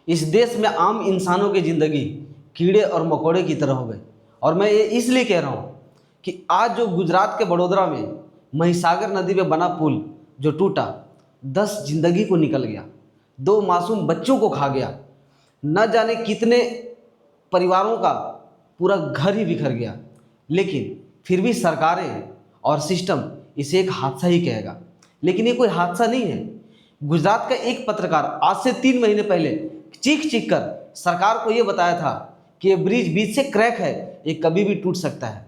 इस देश में आम इंसानों की ज़िंदगी कीड़े और मकोड़े की तरह हो गई। और मैं ये इसलिए कह रहा हूँ कि आज जो गुजरात के बड़ोदरा में महिसागर नदी पे बना पुल जो टूटा, 10 जिंदगी को निकल गया, 2 मासूम बच्चों को खा गया, न जाने कितने परिवारों का पूरा घर ही बिखर गया। लेकिन फिर भी सरकारें और सिस्टम इसे एक हादसा ही कहेगा, लेकिन ये कोई हादसा नहीं है। गुजरात का एक पत्रकार आज से 3 महीने पहले चीख चीख कर सरकार को ये बताया था कि ये ब्रिज बीच से क्रैक है, ये कभी भी टूट सकता है।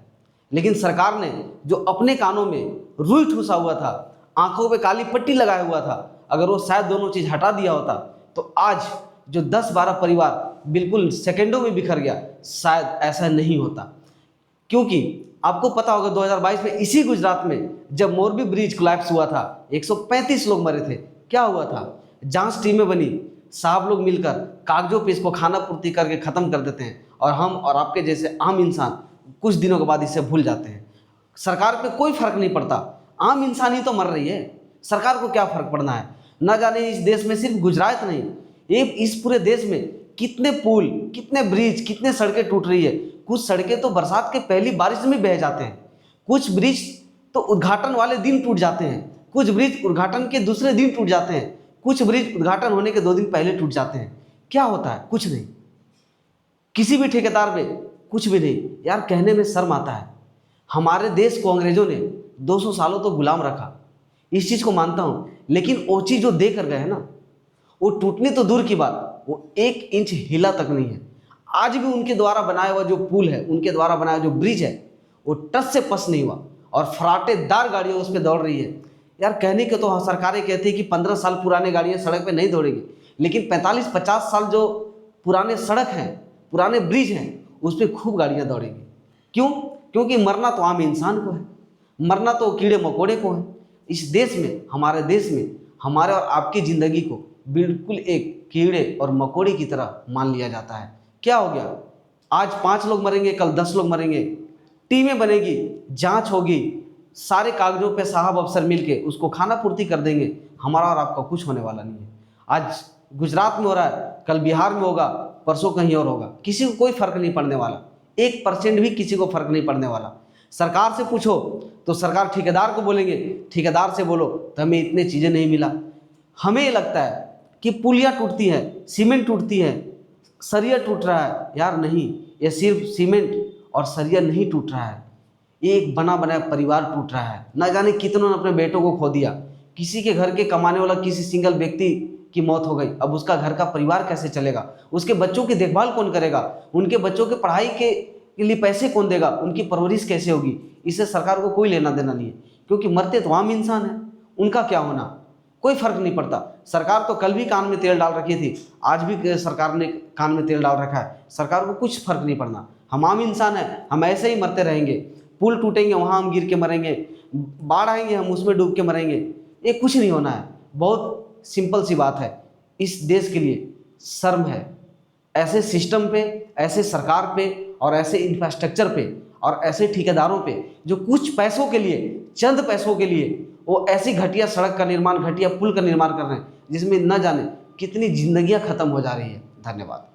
लेकिन सरकार ने जो अपने कानों में रुई ठूसा हुआ था, आंखों पे काली पट्टी लगाया हुआ था, अगर वो शायद दोनों चीज़ हटा दिया होता तो आज जो 10-12 परिवार बिल्कुल सेकंडों में बिखर गया, शायद ऐसा नहीं होता। क्योंकि आपको पता होगा 2022 में इसी गुजरात में जब मोरबी ब्रिज कोलैप्स हुआ था, 135 लोग मरे थे। क्या हुआ था? जांच टीमें बनी, साहब लोग मिलकर कागजों पे इसको खाना पूर्ति करके ख़त्म कर देते हैं, और हम और आपके जैसे आम इंसान कुछ दिनों के बाद इसे भूल जाते हैं। सरकार पे कोई फर्क नहीं पड़ता, आम इंसान ही तो मर रही है, सरकार को क्या फर्क पड़ना है। ना जाने इस देश में सिर्फ गुजरात नहीं, ये इस पूरे देश में कितने पुल, कितने ब्रिज, कितने सड़कें टूट रही है। कुछ सड़कें तो बरसात के पहली बारिश में बह जाते हैं, कुछ ब्रिज तो उद्घाटन वाले दिन टूट जाते हैं, कुछ ब्रिज उद्घाटन के दूसरे दिन टूट जाते हैं, कुछ ब्रिज उद्घाटन होने के 2 दिन पहले टूट जाते हैं। क्या होता है? कुछ नहीं। किसी भी ठेकेदार पे कुछ भी नहीं। यार, कहने में शर्म आता है। हमारे देश को अंग्रेजों ने 200 सालों तो गुलाम रखा, इस चीज़ को मानता हूँ, लेकिन वो चीज़ जो दे कर गए हैं ना, वो टूटनी तो दूर की बात, वो 1 इंच हिला तक नहीं है। आज भी उनके द्वारा बनाया हुआ जो पुल है, उनके द्वारा बनाया जो ब्रिज है, वो टस से पस नहीं हुआ, और फराटेदार गाड़ियाँ उस पर दौड़ रही है। यार, कहने के तो सरकारें कहती है कि 15 साल पुराने गाड़ियाँ सड़क पे नहीं दौड़ेगी, लेकिन 45-50 साल जो पुराने सड़क हैं, पुराने ब्रिज हैं, उस पर खूब गाड़ियाँ दौड़ेंगी। क्यों? क्योंकि मरना तो आम इंसान को है, मरना तो कीड़े मकोड़े को है। इस देश में, हमारे देश में, हमारे और आपकी ज़िंदगी को बिल्कुल एक कीड़े और मकोड़े की तरह मान लिया जाता है। क्या हो गया? आज 5 लोग मरेंगे, कल 10 लोग मरेंगे, टीमें बनेगी, जांच होगी, सारे कागजों पे साहब अफसर मिलके उसको खाना पूर्ति कर देंगे। हमारा और आपका कुछ होने वाला नहीं है। आज गुजरात में हो रहा है, कल बिहार में होगा, परसों कहीं और होगा। किसी को कोई फर्क नहीं पड़ने वाला, 1% भी किसी को फर्क नहीं पड़ने वाला। सरकार से पूछो तो सरकार ठेकेदार को बोलेंगे, ठेकेदार से बोलो तो हमें इतनी चीज़ें नहीं मिला। हमें ये लगता है कि पुलियाँ टूटती है, सीमेंट टूटती है, सरिया टूट रहा है। यार नहीं, ये सिर्फ सीमेंट और सरिया नहीं टूट रहा है, एक बना बनाया परिवार टूट रहा है। ना जाने कितनों ने अपने बेटों को खो दिया। किसी के घर के कमाने वाला किसी सिंगल व्यक्ति की मौत हो गई, अब उसका घर का परिवार कैसे चलेगा? उसके बच्चों की देखभाल कौन करेगा? उनके बच्चों के पढ़ाई के लिए पैसे कौन देगा? उनकी परवरिश कैसे होगी? इससे सरकार को कोई लेना देना नहीं है, क्योंकि मरते तो आम इंसान है, उनका क्या होना, कोई फर्क नहीं पड़ता। सरकार तो कल भी कान में तेल डाल रखी थी, आज भी सरकार ने कान में तेल डाल रखा है। सरकार को कुछ फर्क नहीं पड़ना। हम आम इंसान हैं, हम ऐसे ही मरते रहेंगे। पुल टूटेंगे, वहाँ हम गिर के मरेंगे, बाढ़ आएंगे, हम उसमें डूब के मरेंगे। ये कुछ नहीं होना है। बहुत सिंपल सी बात है। इस देश के लिए शर्म है ऐसे सिस्टम पे, ऐसे सरकार पे, और ऐसे इंफ्रास्ट्रक्चर पे, और ऐसे ठेकेदारों पे जो कुछ पैसों के लिए, चंद पैसों के लिए वो ऐसी घटिया सड़क का निर्माण, घटिया पुल का निर्माण कर रहे हैं, जिसमें न जाने कितनी जिंदगियां खत्म हो जा रही है। धन्यवाद।